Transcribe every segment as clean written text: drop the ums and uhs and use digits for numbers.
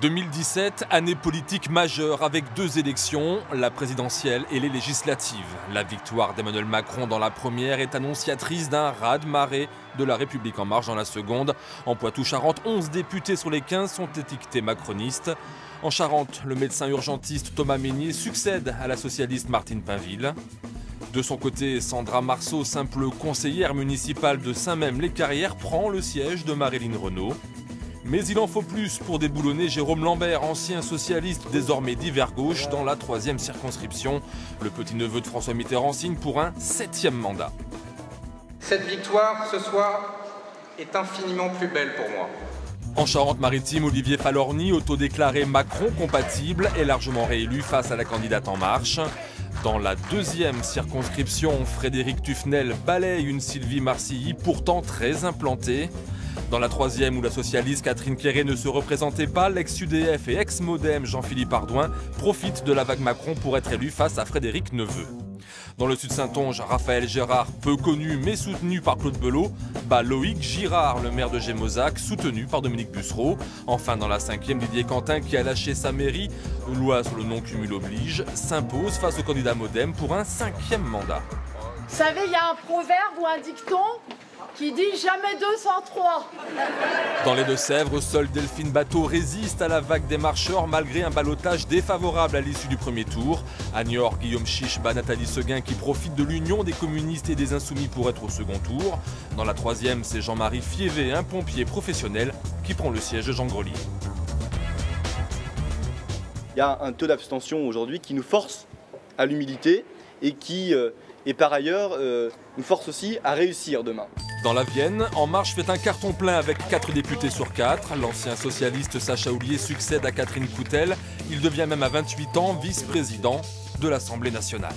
2017, année politique majeure avec deux élections, la présidentielle et les législatives. La victoire d'Emmanuel Macron dans la première est annonciatrice d'un raz-de-marée de La République En Marche dans la seconde. En Poitou-Charentes, 11 députés sur les 15 sont étiquetés macronistes. En Charente, le médecin urgentiste Thomas Mesnier succède à la socialiste Martine Pinville. De son côté, Sandra Marceau, simple conseillère municipale de Saint-Même-les-Carrières, prend le siège de Maryline Renaud. Mais il en faut plus pour déboulonner Jérôme Lambert, ancien socialiste, désormais d'hiver gauche, dans la 3e circonscription. Le petit-neveu de François Mitterrand signe pour un 7e mandat. Cette victoire, ce soir, est infiniment plus belle pour moi. En Charente-Maritime, Olivier Falorni, autodéclaré Macron compatible, est largement réélu face à la candidate En Marche. Dans la 2e circonscription, Frédéric Tufnel balaye une Sylvie Marcilly pourtant très implantée. Dans la 3e, où la socialiste Catherine Quéré ne se représentait pas, l'ex-UDF et ex-Modem Jean-Philippe Ardouin profite de la vague Macron pour être élu face à Frédéric Neveu. Dans le Sud-Saintonge, Raphaël Gérard, peu connu mais soutenu par Claude Belot, bat Loïc Girard, le maire de Gémozac, soutenu par Dominique Bussereau. Enfin, dans la 5e, Didier Quentin, qui a lâché sa mairie, loi sur le non-cumul oblige, s'impose face au candidat Modem pour un 5e mandat. Vous savez, il y a un proverbe ou un dicton qui dit « jamais 2 sans 3 ». Dans les Deux-Sèvres, seule Delphine Bateau résiste à la vague des marcheurs malgré un ballottage défavorable à l'issue du premier tour. À Niort, Guillaume Chiche bat Nathalie Seguin qui profite de l'union des communistes et des insoumis pour être au second tour. Dans la 3e, c'est Jean-Marie Fievé, un pompier professionnel, qui prend le siège de Jean Grelier. Il y a un taux d'abstention aujourd'hui qui nous force à l'humilité et qui, et par ailleurs, nous force aussi à réussir demain. Dans la Vienne, En Marche fait un carton plein avec 4 députés sur 4. L'ancien socialiste Sacha Houlier succède à Catherine Coutel. Il devient même à 28 ans vice-président de l'Assemblée nationale.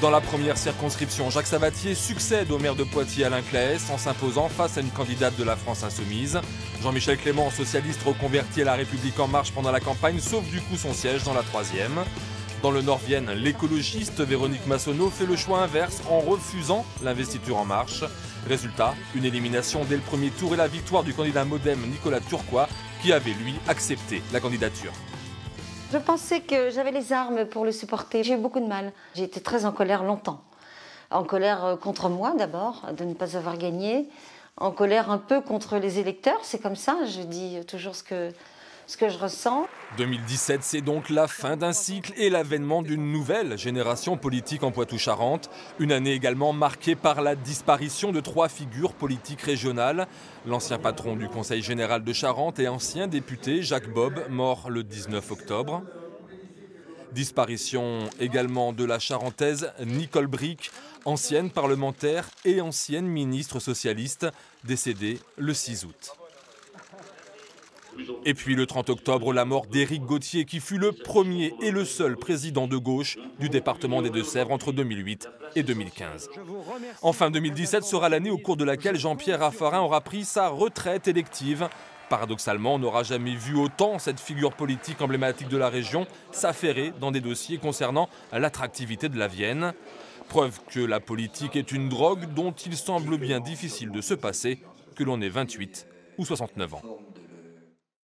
Dans la première circonscription, Jacques Sabatier succède au maire de Poitiers Alain Claes en s'imposant face à une candidate de la France insoumise. Jean-Michel Clément, socialiste reconverti à La République En Marche pendant la campagne, sauve du coup son siège dans la 3e. Dans le Nord-Vienne, l'écologiste Véronique Massonneau fait le choix inverse en refusant l'investiture En Marche. Résultat, une élimination dès le premier tour et la victoire du candidat Modem Nicolas Turquois qui avait lui accepté la candidature. Je pensais que j'avais les armes pour le supporter. J'ai eu beaucoup de mal. J'ai été très en colère longtemps. En colère contre moi d'abord, de ne pas avoir gagné. En colère un peu contre les électeurs, c'est comme ça, je dis toujours ce que je ressens. 2017, c'est donc la fin d'un cycle et l'avènement d'une nouvelle génération politique en Poitou-Charentes. Une année également marquée par la disparition de 3 figures politiques régionales. L'ancien patron du Conseil général de Charente et ancien député Jacques Bob, mort le 19 octobre. Disparition également de la Charentaise Nicole Bricq, ancienne parlementaire et ancienne ministre socialiste, décédée le 6 août. Et puis le 30 octobre, la mort d'Éric Gauthier qui fut le premier et le seul président de gauche du département des Deux-Sèvres entre 2008 et 2015. Enfin, 2017 sera l'année au cours de laquelle Jean-Pierre Raffarin aura pris sa retraite élective. Paradoxalement, on n'aura jamais vu autant cette figure politique emblématique de la région s'affairer dans des dossiers concernant l'attractivité de la Vienne. Preuve que la politique est une drogue dont il semble bien difficile de se passer, que l'on ait 28 ou 69 ans.